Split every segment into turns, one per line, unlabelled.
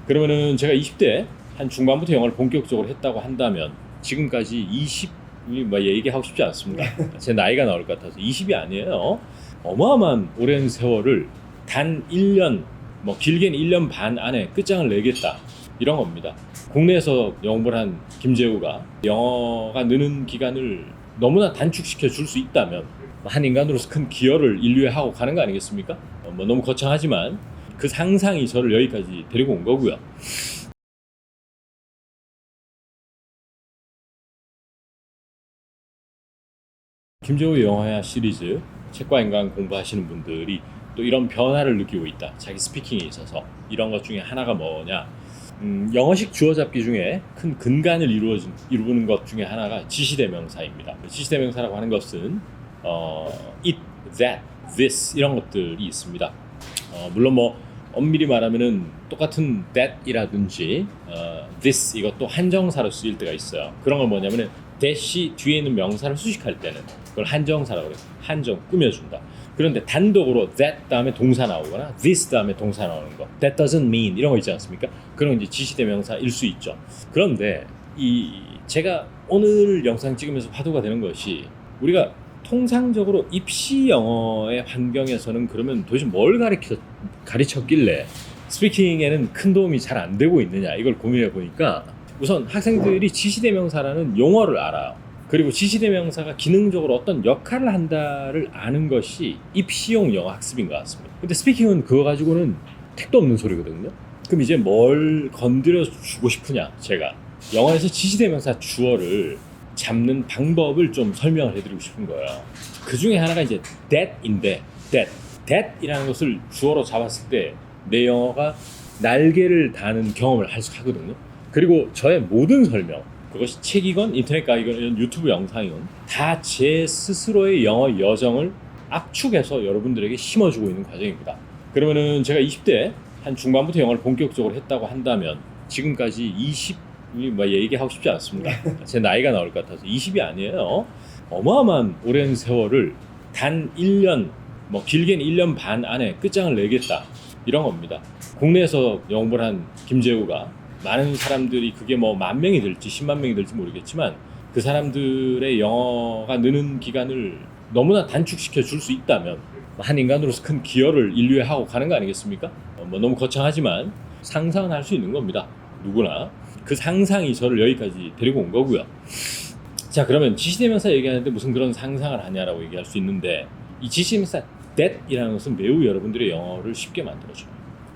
그러면은 제가 20대 한 중반부터 영어를 본격적으로 했다고 한다면 지금까지 20, 뭐 얘기하고 싶지 않습니다. 제 나이가 나올 것 같아서 20이 아니에요. 어마어마한 오랜 세월을 단 1년, 뭐 길게는 1년 반 안에 끝장을 내겠다. 이런 겁니다. 국내에서 영어 공부를 한 김재우가 영어가 느는 기간을 너무나 단축시켜 줄 수 있다면 한 인간으로서 큰 기여를 인류에 하고 가는 거 아니겠습니까? 뭐 너무 거창하지만 그 상상이 저를 여기까지 데리고 온 거고요. 김재우의 영어야 시리즈 책과 인간 공부하시는 분들이 또 이런 변화를 느끼고 있다. 자기 스피킹에 있어서 이런 것 중에 하나가 뭐냐? 영어식 주어잡기 중에 큰 근간을 이루는 것 중에 하나가 지시대명사입니다. 지시대명사라고 하는 것은 it, that, this 이런 것들이 있습니다. 물론 뭐 엄밀히 말하면은 똑같은 that이라든지 this 이것도 한정사로 쓰일 때가 있어요. 그런 건 뭐냐면은 that이 뒤에 있는 명사를 수식할 때는 그걸 한정사라고 그래요. 한정 꾸며준다. 그런데 단독으로 that 다음에 동사 나오거나 this 다음에 동사 나오는 거 that doesn't mean 이런 거 있지 않습니까? 그런 이제 지시대명사일 수 있죠. 그런데 제가 오늘 영상 찍으면서 화두가 되는 것이 우리가 통상적으로 입시 영어의 환경에서는 그러면 도대체 뭘 가르쳤길래 스피킹에는 큰 도움이 잘 안 되고 있느냐 이걸 고민해 보니까 우선 학생들이 지시대명사라는 용어를 알아요. 그리고 지시대명사가 기능적으로 어떤 역할을 한다를 아는 것이 입시용 영어 학습인 것 같습니다. 근데 스피킹은 그거 가지고는 택도 없는 소리거든요. 그럼 이제 뭘 건드려 주고 싶으냐 제가 영어에서 지시대명사 주어를 잡는 방법을 좀 설명을 해드리고 싶은 거예요. 그 중에 하나가 이제 that인데 that이라는 것을 주어로 잡았을 때 내 영어가 날개를 다는 경험을 하거든요. 그리고 저의 모든 설명 그것이 책이건 인터넷 강의건 이런 유튜브 영상이건 다 제 스스로의 영어 여정을 압축해서 여러분들에게 심어주고 있는 과정입니다. 그러면은 제가 20대 한 중반부터 영어를 본격적으로 했다고 한다면 지금까지 20, 뭐 얘기하고 싶지 않습니다. 제 나이가 나올 것 같아서 20이 아니에요. 어마어마한 오랜 세월을 단 1년, 뭐 길게는 1년 반 안에 끝장을 내겠다. 이런 겁니다. 국내에서 영어 공부를 한 김재우가 많은 사람들이 그게 뭐 10,000명이 될지 10만 명이 될지 모르겠지만 그 사람들의 영어가 느는 기간을 너무나 단축시켜 줄 수 있다면 한 인간으로서 큰 기여를 인류에 하고 가는 거 아니겠습니까? 뭐 너무 거창하지만 상상은 할 수 있는 겁니다. 누구나. 그 상상이 저를 여기까지 데리고 온 거고요. 자, 그러면 지시대명사 얘기하는데 무슨 그런 상상을 하냐라고 얘기할 수 있는데 이 지시대명사 that이라는 것은 매우 여러분들의 영어를 쉽게 만들어줘요.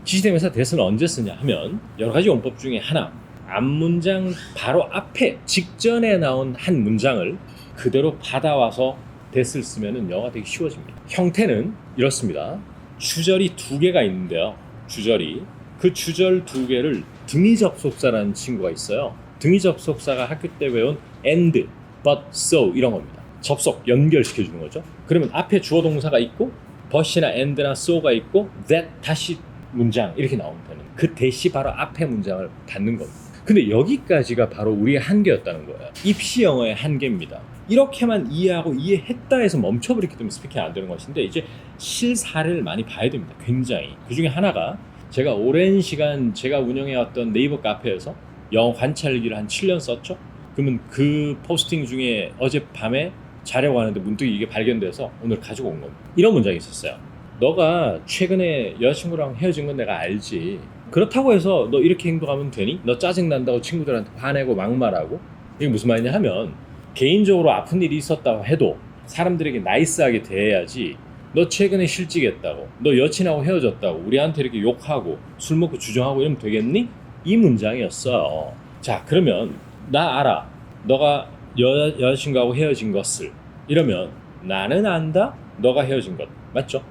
지시대명사 that은 언제 쓰냐 하면 여러 가지 원법 중에 하나 앞문장 바로 앞에 직전에 나온 한 문장을 그대로 받아와서 that을 쓰면 영어가 되게 쉬워집니다. 형태는 이렇습니다. 주절이 2개가 있는데요. 주절이 그 주절 2개를 등위 접속사라는 친구가 있어요. 등위 접속사가 학교 때 외운 and, but, so 이런 겁니다. 접속, 연결시켜주는 거죠. 그러면 앞에 주어 동사가 있고 but이나 and나 so가 있고 that 다시 문장 이렇게 나오면 되는 그 that이 바로 앞에 문장을 받는 겁니다. 근데 여기까지가 바로 우리의 한계였다는 거예요. 입시 영어의 한계입니다. 이렇게만 이해하고 이해했다 해서 멈춰버렸기 때문에 스피킹 안 되는 것인데 이제 실사를 많이 봐야 됩니다. 굉장히. 그 중에 하나가 제가 오랜 시간 제가 운영해왔던 네이버 카페에서 영어 관찰기를 한 7년 썼죠. 그러면 그 포스팅 중에 어젯밤에 자려고 하는데 문득 이게 발견돼서 오늘 가지고 온 겁니다. 이런 문장이 있었어요. 너가 최근에 여자친구랑 헤어진 건 내가 알지. 그렇다고 해서 너 이렇게 행동하면 되니? 너 짜증난다고 친구들한테 화내고 막말하고. 이게 무슨 말이냐 하면 개인적으로 아픈 일이 있었다고 해도 사람들에게 나이스하게 대해야지. 너 최근에 실직했다고, 너 여친하고 헤어졌다고 우리한테 이렇게 욕하고 술 먹고 주정하고 이러면 되겠니? 이 문장이었어. 자, 그러면 나 알아. 너가 여자친구하고 헤어진 것을. 이러면 나는 안다. 너가 헤어진 것. 맞죠?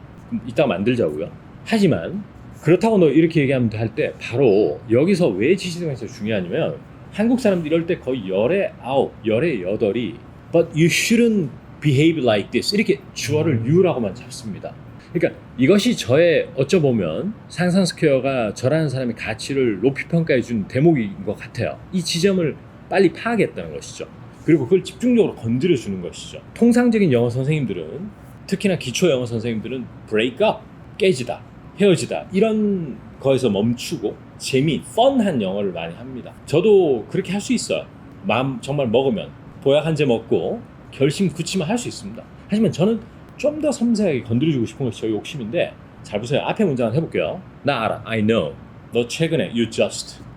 이따가 만들자고요. 하지만 그렇다고 너 이렇게 얘기하면 할 때 바로 여기서 왜 지시대명사 중요하냐면 한국 사람들 이럴 때 거의 열의 9, 열의 8이 but you shouldn't behave like this 이렇게 주어를 you라고만 잡습니다. 그러니까 이것이 저의 어쩌보면 상상 스퀘어가 저라는 사람의 가치를 높이 평가해 준 대목인 것 같아요. 이 지점을 빨리 파악했다는 것이죠. 그리고 그걸 집중적으로 건드려 주는 것이죠. 통상적인 영어 선생님들은 특히나 기초 영어 선생님들은 break up, 깨지다, 헤어지다 이런 거기서 멈추고 펀한 영어를 많이 합니다. 저도 그렇게 할 수 있어요. 마음 정말 먹으면 보약 한 제 먹고 결심 굳히면 할 수 있습니다. 하지만 저는 좀 더 섬세하게 건드려주고 싶은 것이 저희 욕심인데, 잘 보세요. 앞에 문장을 해볼게요. 나 알아. I know. 너 최근에 you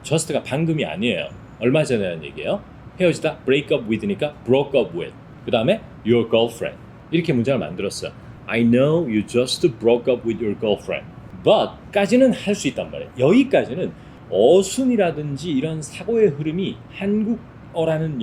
just가 방금이 아니에요. 얼마 전에 한 얘기예요. 헤어지다 break up with니까 broke up with. 그 다음에 your girlfriend. 이렇게 문장을 만들었어요. I know you just broke up with your girlfriend. But 까지는 할 수 있단 말이에요. 여기까지는 어순이라든지 이런 사고의 흐름이 한국어라는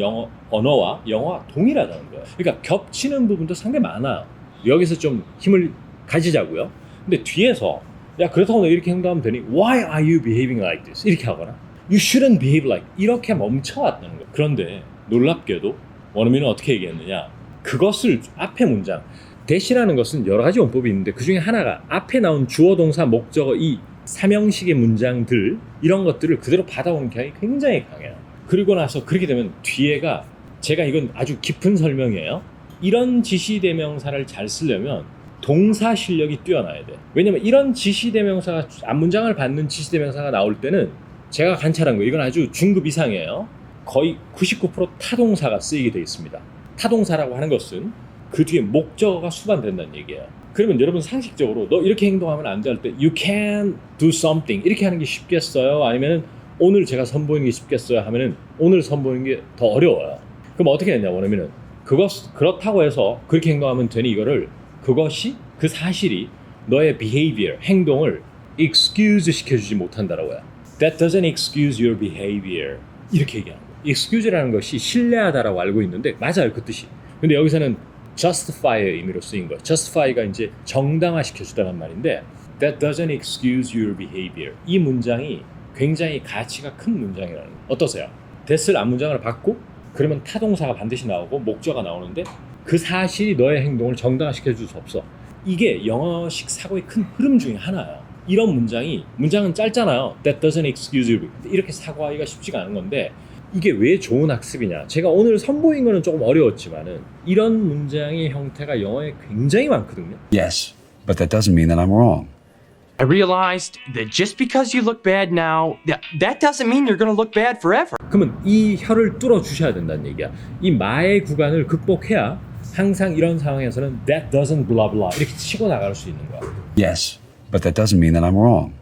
언어와 영어와 동일하다는 거예요. 그러니까 겹치는 부분도 상당히 많아요. 여기서 좀 힘을 가지자고요. 근데 뒤에서 야 그렇다고 너 이렇게 행동하면 되니? Why are you behaving like this? 이렇게 하거나 You shouldn't behave like 이렇게 멈춰왔다는 거예요. 그런데 놀랍게도 원어민은 어떻게 얘기했느냐? 그것을 앞에 문장 대시라는 것은 여러 가지 원법이 있는데 그 중에 하나가 앞에 나온 주어 동사 목적어 이 삼형식의 문장들 이런 것들을 그대로 받아오는 경향이 굉장히 강해요. 그리고 나서 그렇게 되면 뒤에가 제가 이건 아주 깊은 설명이에요. 이런 지시대명사를 잘 쓰려면 동사 실력이 뛰어나야 돼. 왜냐면 이런 지시대명사가 앞문장을 받는 지시대명사가 나올 때는 제가 관찰한 거예요. 이건 아주 중급 이상이에요. 거의 99% 타동사가 쓰이게 되어 있습니다. 타동사라고 하는 것은 그 뒤에 목적어가 수반된다는 얘기예요. 그러면 여러분 상식적으로 너 이렇게 행동하면 안 돼 할 때 You can do something 이렇게 하는 게 쉽겠어요? 아니면 오늘 제가 선보이는 게 쉽겠어요? 하면은 오늘 선보이는 게 더 어려워요. 그럼 어떻게 했냐 원어민은 그렇다고 해서 그렇게 행동하면 되니 이거를 그것이 그 사실이 너의 behavior 행동을 excuse 시켜주지 못한다라고 해요. That doesn't excuse your behavior 이렇게 얘기하는 거예요. excuse라는 것이 신뢰하다라고 알고 있는데 맞아요 그 뜻이. 근데 여기서는 justify의 의미로 쓰인 거예요. justify가 이제 정당화시켜주다는 말인데 that doesn't excuse your behavior 이 문장이 굉장히 가치가 큰 문장이라는 거예요. 어떠세요? that을 앞문장을 받고 그러면 타동사가 반드시 나오고 목적어가 나오는데 그 사실이 너의 행동을 정당화시켜줄 수 없어. 이게 영어식 사고의 큰 흐름 중에 하나예요. 이런 문장은 짧잖아요. That doesn't excuse you. 이렇게 사고하기가 쉽지가 않은 건데 이게 왜 좋은 학습이냐. 제가 오늘 선보인 거는 조금 어려웠지만은 이런 문장의 형태가 영어에 굉장히 많거든요.
Yes, but that doesn't mean that I'm wrong.
I realized that just because you look bad now, that doesn't mean you're going to look bad forever.
그러면 이 혀를 뚫어 주셔야 된다는 얘기야. 이 마의 구간을 극복해야 항상 이런 상황에서는 that doesn't blah blah 이렇게 치고 나갈 수 있는 거야.
Yes, but that doesn't mean that I'm wrong.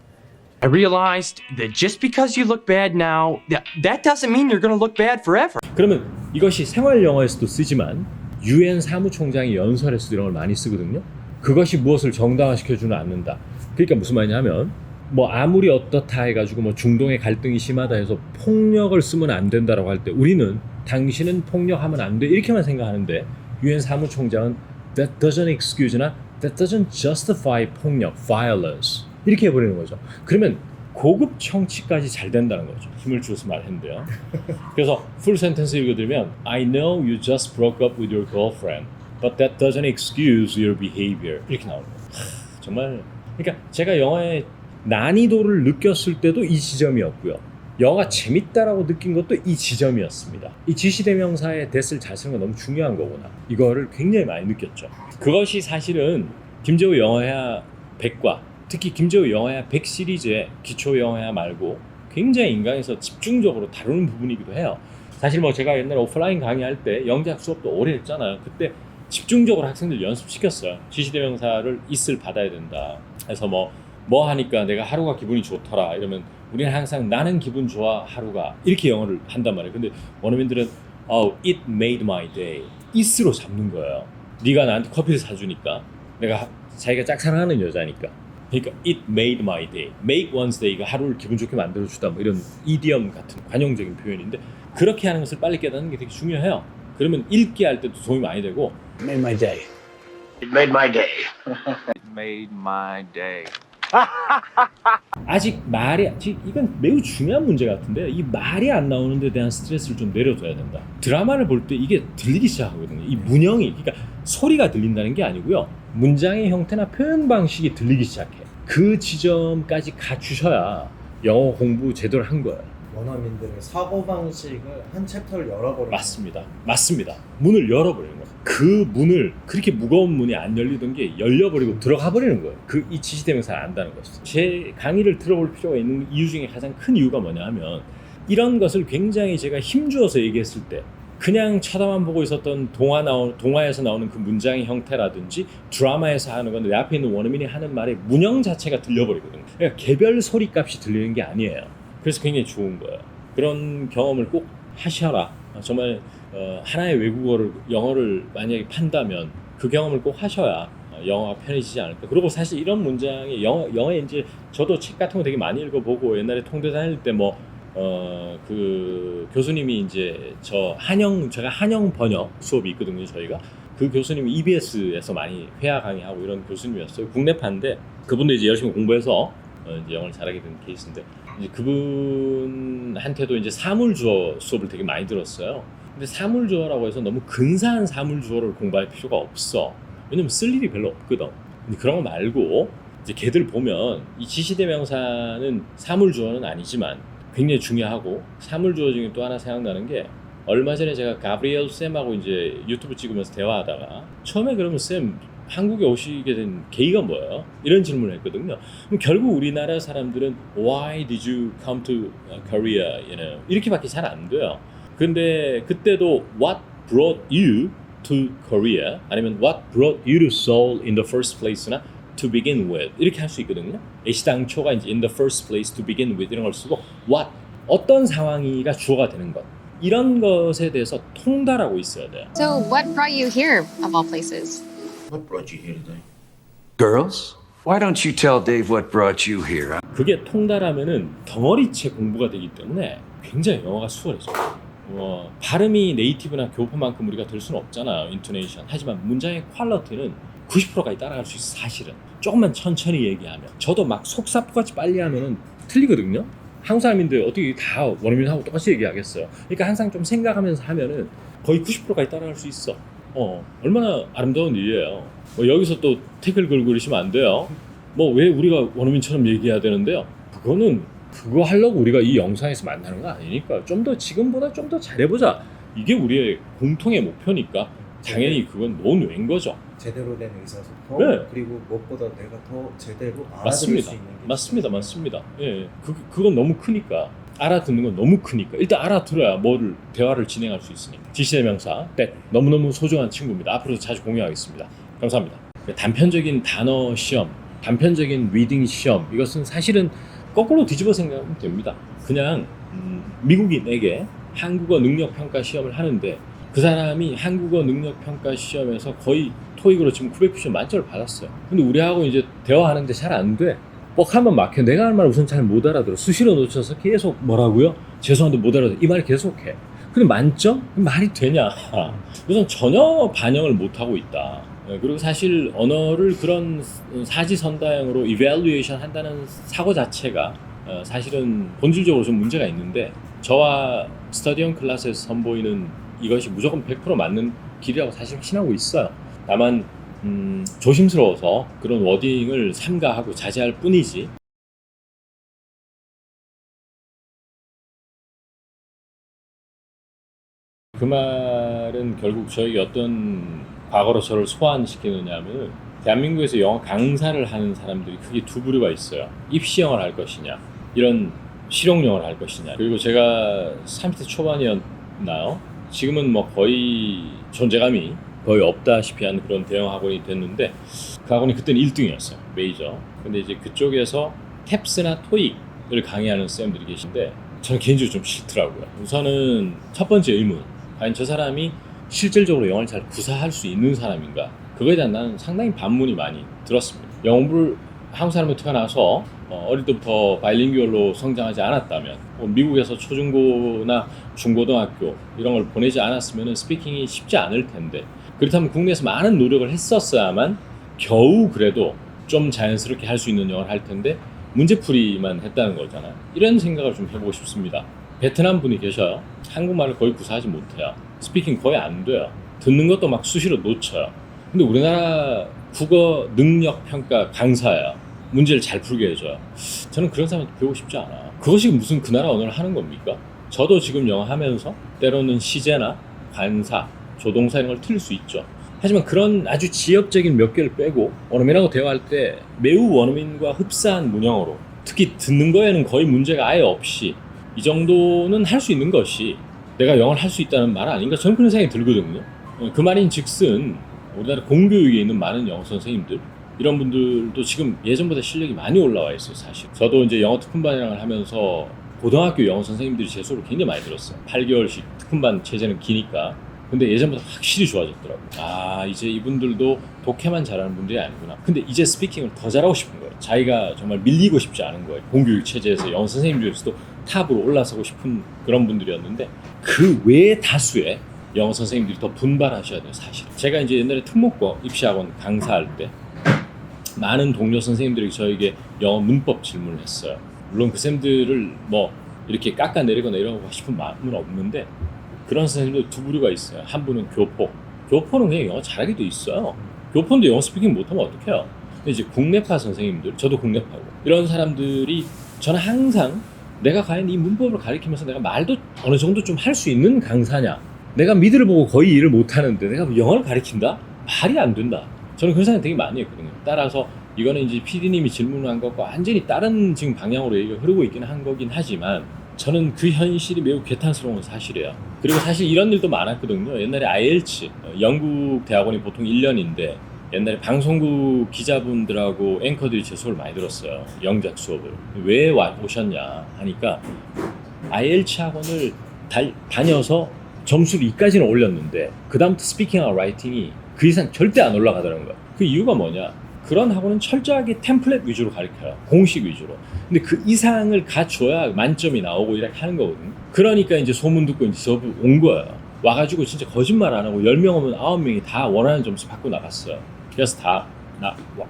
I realized that just because you look bad now, that doesn't mean you're going to look bad forever.
그러면 이것이 생활 영어에서도 쓰지만 유엔 사무총장이 연설에서도 이런 걸 많이 쓰거든요. 그것이 무엇을 정당화시켜주는 않는다. 그러니까 무슨 말이냐면 뭐 아무리 어떻다 해가지고 뭐 중동의 갈등이 심하다 해서 폭력을 쓰면 안 된다라고 할 때 우리는 당신은 폭력하면 안 돼 이렇게만 생각하는데 유엔 사무총장은 that doesn't excuse나 that doesn't justify 폭력, violence 이렇게 해버리는 거죠. 그러면 고급 청취까지 잘 된다는 거죠. 힘을 주어서 말했는데요. 그래서 풀 센텐스 읽어드리면 I know you just broke up with your girlfriend but that doesn't excuse your behavior 이렇게 나오는 거예요. 정말 그러니까 제가 영어의 난이도를 느꼈을 때도 이 지점이었고요. 영어가 재밌다라고 느낀 것도 이 지점이었습니다. 이 지시대명사의 that을 잘 쓰는 건 너무 중요한 거구나. 이거를 굉장히 많이 느꼈죠. 그것이 사실은 김재우 영어야 100과 특히 김재우 영어야 100 시리즈의 기초 영어야 말고 굉장히 인강에서 집중적으로 다루는 부분이기도 해요. 사실 뭐 제가 옛날에 오프라인 강의할 때 영재학 수업도 오래 했잖아요. 그때 집중적으로 학생들 연습시켰어요. 지시대명사를 is를 받아야 된다. 그래서 뭐 하니까 내가 하루가 기분이 좋더라 이러면 우리는 항상 나는 기분 좋아 하루가 이렇게 영어를 한단 말이에요. 근데 원어민들은 it made my day is로 잡는 거예요. 네가 나한테 커피를 사주니까 내가 자기가 짝사랑하는 여자니까 그러니까 it made my day make one's day가 하루를 기분 좋게 만들어주다 뭐 이런 이디엄 같은 관용적인 표현인데 그렇게 하는 것을 빨리 깨닫는 게 되게 중요해요. 그러면 읽기 할 때도 도움이 많이 되고
It made my day.
It made my day.
It made my day.
아직 이건 매우 중요한 문제 같은데 이 말이 안 나오는 데 대한 스트레스를 좀 내려둬야 된다. 드라마를 볼 때 이게 들리기 시작하거든요. 이 문형이 그러니까 소리가 들린다는 게 아니고요. 문장의 형태나 표현 방식이 들리기 시작해. 그 지점까지 갖추셔야 영어 공부 제대로 한 거예요.
원어민들의 사고방식을 한 챕터를 열어버리는
맞습니다. 문을 열어버리는 거예요. 그 문을, 그렇게 무거운 문이 안 열리던 게 열려버리고 들어가 버리는 거예요. 이 지시대명사를 안다는 것이죠. 제 강의를 들어볼 필요가 있는 이유 중에 가장 큰 이유가 뭐냐 하면, 이런 것을 굉장히 제가 힘주어서 얘기했을 때 그냥 쳐다만 보고 있었던 동화에서 나오는 그 문장의 형태라든지 드라마에서 하는 건 내 앞에 있는 원어민이 하는 말의 문형 자체가 들려버리거든요. 그러니까 개별 소리 값이 들리는 게 아니에요. 그래서 굉장히 좋은 거예요. 그런 경험을 꼭 하셔라. 정말 하나의 외국어를, 영어를 만약에 판다면 그 경험을 꼭 하셔야 영어가 편해지지 않을까. 그리고 사실 이런 문장이 영어에 이제 저도 책 같은 거 되게 많이 읽어보고, 옛날에 통대 다닐 때 그 교수님이 이제 제가 한영 번역 수업이 있거든요. 저희가 그 교수님이 EBS에서 많이 회화 강의하고 이런 교수님이었어요. 국내파인데 그분도 이제 열심히 공부해서 이제 영어를 잘하게 된 케이스인데, 이제 그분한테도 이제 사물주어 수업을 되게 많이 들었어요. 근데 사물주어라고 해서 너무 근사한 사물주어를 공부할 필요가 없어. 왜냐면 쓸 일이 별로 없거든. 근데 그런 거 말고 이제 걔들 보면 이 지시대명사는 사물주어는 아니지만 굉장히 중요하고, 사물주어 중에 또 하나 생각나는 게, 얼마 전에 제가 가브리엘 쌤하고 이제 유튜브 찍으면서 대화하다가 처음에 그러면 쌤 한국에 오시게 된 계기가 뭐예요? 이런 질문을 했거든요. 그럼 결국 우리나라 사람들은 Why did you come to Korea? 이렇게밖에 잘 안 돼요. 근데 그때도 What brought you to Korea? 아니면 What brought you to Seoul in the first place나 to begin with, 이렇게 할 수 있거든요. 애시당초가 이제 in the first place, to begin with 이런 걸 쓰고, what, 어떤 상황이가 주어가 되는 것, 이런 것에 대해서 통달하고 있어야 돼요.
So, what brought you here, of all places?
What brought you here today?
Girls, why don't you tell Dave what brought you here?
그게 통달하면은 덩어리째 공부가 되기 때문에 굉장히 영어가 수월해져요. 발음이 네이티브나 교포만큼 우리가 될 수는 없잖아요. 인토네이션. 하지만 문장의 퀄리티는 90%까지 따라갈 수 있어. 사실은 조금만 천천히 얘기하면. 저도 막 속사포같이 빨리 하면은 틀리거든요. 한국 사람인데 어떻게 다 원어민하고 똑같이 얘기하겠어요. 그러니까 항상 좀 생각하면서 하면은 거의 90%까지 따라갈 수 있어. 얼마나 아름다운 일이에요. 여기서 또 태클 걸고 그러시면 안 돼요. 왜 우리가 원어민처럼 얘기해야 되는데요. 그거 하려고 우리가 이 영상에서 만나는 거 아니니까 지금보다 좀 더 잘해보자. 이게 우리의 공통의 목표니까 당연히 그건 논외인 거죠.
제대로 된 의사소통,
네.
그리고 무엇보다 내가 더 제대로 알아들을 수 있는 게
맞습니다. 예, 그건 너무 크니까, 알아듣는 건 너무 크니까 일단 알아들어야 대화를 진행할 수 있으니까. 지시대명사 너무너무 소중한 친구입니다. 앞으로도 자주 공유하겠습니다. 감사합니다. 단편적인 단어 시험, 단편적인 리딩 시험, 이것은 사실은 거꾸로 뒤집어 생각하면 됩니다. 그냥 미국인에게 한국어 능력평가 시험을 하는데, 그 사람이 한국어 능력평가 시험에서 거의 토익으로 지금 990점 만점을 받았어요. 근데 우리하고 이제 대화하는데 잘 안 돼. 뻑하면 막혀. 내가 하는 말 우선 잘 못 알아들어. 수시로 놓쳐서 계속 뭐라고요? 죄송한데 못 알아들어. 이 말을 계속해. 근데 만점? 말이 되냐? 우선 전혀 반영을 못하고 있다. 그리고 사실 언어를 그런 사지선다형으로 이밸루에이션 한다는 사고 자체가 사실은 본질적으로 좀 문제가 있는데, 저와 스터디언 클래스에서 선보이는 이것이 무조건 100% 맞는 길이라고 사실 확신하고 있어요. 다만 조심스러워서 그런 워딩을 삼가하고 자제할 뿐이지. 그 말은 결국 저에게 어떤 과거로 저를 소환시키느냐 하면, 대한민국에서 영어 강사를 하는 사람들이 크게 두 부류가 있어요. 입시 영어를 할 것이냐, 이런 실용 영어를 할 것이냐. 그리고 제가 30대 초반이었나요? 지금은 거의 존재감이 거의 없다시피 한 그런 대형 학원이 됐는데, 그 학원이 그때는 1등이었어요. 메이저. 근데 이제 그쪽에서 탭스나 토익을 강의하는 쌤들이 계신데, 저는 개인적으로 좀 싫더라고요. 우선은 첫 번째 의문, 과연 저 사람이 실질적으로 영어를 잘 구사할 수 있는 사람인가? 그거에 대한 나는 상당히 반문이 많이 들었습니다. 영어를 한국 사람으로 태어나서 어릴 때부터 바이링구얼로 성장하지 않았다면, 미국에서 초중고나 중고등학교 이런 걸 보내지 않았으면 스피킹이 쉽지 않을 텐데, 그렇다면 국내에서 많은 노력을 했었어야만 겨우 그래도 좀 자연스럽게 할 수 있는 영어를 할 텐데, 문제풀이만 했다는 거잖아요. 이런 생각을 좀 해보고 싶습니다. 베트남 분이 계셔요. 한국말을 거의 구사하지 못해요. 스피킹 거의 안 돼요. 듣는 것도 막 수시로 놓쳐요. 근데 우리나라 국어 능력 평가 강사예요. 문제를 잘 풀게 해줘요. 저는 그런 사람한테 배우고 싶지 않아요. 그것이 무슨 그 나라 언어를 하는 겁니까? 저도 지금 영어 하면서 때로는 시제나 관사, 조동사 이런 걸 틀릴 수 있죠. 하지만 그런 아주 지엽적인 몇 개를 빼고 원어민하고 대화할 때 매우 원어민과 흡사한 문형으로, 특히 듣는 거에는 거의 문제가 아예 없이 이 정도는 할 수 있는 것이 내가 영어를 할 수 있다는 말 아닌가, 저는 그런 생각이 들거든요. 그 말인 즉슨 우리나라 공교육에 있는 많은 영어 선생님들, 이런 분들도 지금 예전보다 실력이 많이 올라와 있어요. 사실 저도 이제 영어 특훈반이랑을 하면서 고등학교 영어 선생님들이 제 수업을 굉장히 많이 들었어요. 8개월씩 특훈반 체제는 기니까. 근데 예전보다 확실히 좋아졌더라고요. 아, 이제 이분들도 독해만 잘하는 분들이 아니구나. 근데 이제 스피킹을 더 잘하고 싶은 거예요. 자기가 정말 밀리고 싶지 않은 거예요. 공교육 체제에서 영어 선생님 중에서도 탑으로 올라서고 싶은 그런 분들이었는데, 그 외의 다수의 영어 선생님들이 더 분발하셔야 돼요. 사실 제가 이제 옛날에 특목고 입시학원 강사할 때 많은 동료 선생님들이 저에게 영어 문법 질문을 했어요. 물론 그 쌤들을 뭐 이렇게 깎아내리거나 이러고 싶은 마음은 없는데, 그런 선생님들 두 부류가 있어요. 한 분은 교포. 교포는 그냥 영어 잘하게 돼 있어요. 교포인데 영어 스피킹 못하면 어떡해요. 근데 이제 국내파 선생님들, 저도 국내파고, 이런 사람들이 저는 항상 내가 과연 이 문법을 가르치면서 내가 말도 어느 정도 좀 할 수 있는 강사냐, 내가 미드를 보고 거의 일을 못하는데 내가 영어를 가르친다? 말이 안 된다. 저는 그런 생각 되게 많이 했거든요. 따라서 이거는 이제 PD님이 질문한 것과 완전히 다른 지금 방향으로 얘기가 흐르고 있긴 한 거긴 하지만, 저는 그 현실이 매우 괴탄스러운 사실이에요. 그리고 사실 이런 일도 많았거든요. 옛날에 IELTS, 영국 대학원이 보통 1년인데 옛날에 방송국 기자분들하고 앵커들이 제 수업을 많이 들었어요. 영작 수업을. 왜 오셨냐 하니까 IELTS 학원을 다녀서 점수를 2까지는 올렸는데 그 다음부터 스피킹하고 라이팅이 그 이상 절대 안 올라가더라는 거예요. 그 이유가 뭐냐? 그런 학원은 철저하게 템플릿 위주로 가르쳐요. 공식 위주로. 근데 그 이상을 갖춰야 만점이 나오고 이렇게 하는 거거든요. 그러니까 이제 소문 듣고 이제 저분 온 거예요. 와가지고 진짜 거짓말 안 하고 10명 오면 9명이 다 원하는 점수 받고 나갔어요. 그래서 다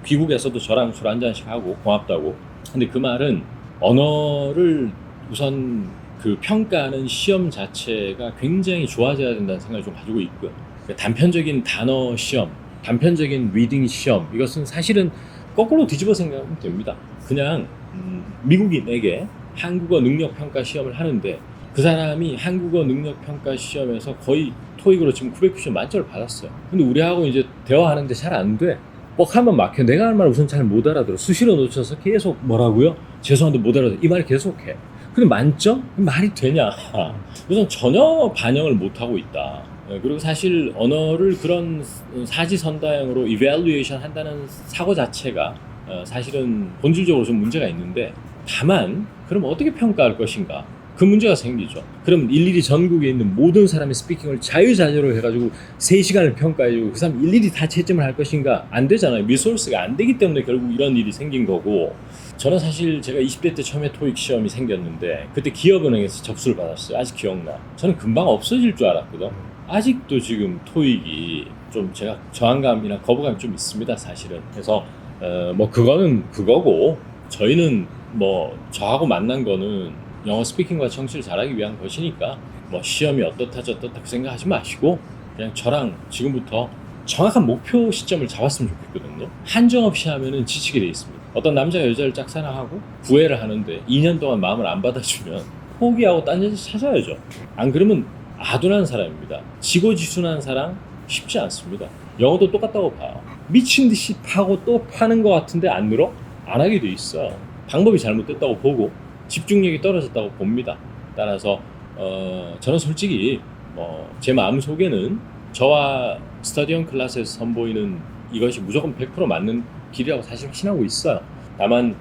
귀국에서도 저랑 술 한잔씩 하고 고맙다고. 근데 그 말은 언어를 우선 그 평가하는 시험 자체가 굉장히 좋아져야 된다는 생각을 좀 가지고 있고요. 그러니까 단편적인 단어 시험, 단편적인 리딩 시험, 이것은 사실은 거꾸로 뒤집어 생각하면 됩니다. 그냥 미국인에게 한국어 능력 평가 시험을 하는데 그 사람이 한국어 능력 평가 시험에서 거의 토익으로 지금 990점 만점을 받았어요. 근데 우리하고 이제 대화하는데 잘 안 돼. 뻑하면 막혀. 내가 하는 말 우선 잘 못 알아들어. 수시로 놓쳐서 계속 뭐라고요? 죄송한데 못 알아들어. 이 말을 계속해. 근데 만점? 말이 되냐? 우선 전혀 반영을 못하고 있다. 그리고 사실 언어를 그런 사지선다형으로 이밸루에이션 한다는 사고 자체가 사실은 본질적으로 좀 문제가 있는데, 다만 그럼 어떻게 평가할 것인가? 그 문제가 생기죠. 그럼 일일이 전국에 있는 모든 사람의 스피킹을 자유자재로 해가지고 3시간을 평가해주고 그 사람 일일이 다 채점을 할 것인가? 안 되잖아요. 리소스가 안 되기 때문에 결국 이런 일이 생긴 거고, 저는 사실 제가 20대 때 처음에 토익 시험이 생겼는데 그때 기업은행에서 접수를 받았어요. 아직 기억나. 저는 금방 없어질 줄 알았거든. 아직도 지금 토익이 좀 제가 저항감이나 거부감이 좀 있습니다, 사실은. 그래서 뭐 그거는 그거고, 저희는 뭐 저하고 만난 거는 영어 스피킹과 청취를 잘하기 위한 것이니까 뭐 시험이 어떻다 저떻다 그 생각하지 마시고 그냥 저랑 지금부터 정확한 목표 시점을 잡았으면 좋겠거든요. 한정없이 하면은 지치게 돼 있습니다. 어떤 남자가 여자를 짝사랑하고 구애를 하는데 2년 동안 마음을 안 받아주면 포기하고 딴 여자 찾아야죠. 안 그러면 아둔한 사람입니다. 지고지순한 사랑 쉽지 않습니다. 영어도 똑같다고 봐요. 미친 듯이 파고 또 파는 것 같은데 안 늘어? 안 하게 돼 있어. 방법이 잘못됐다고 보고 집중력이 떨어졌다고 봅니다. 따라서 저는 솔직히 제 마음속에는 저와 스터디언 클래스에서 선보이는 이것이 무조건 100% 맞는 길이라고 사실 확신하고 있어요. 다만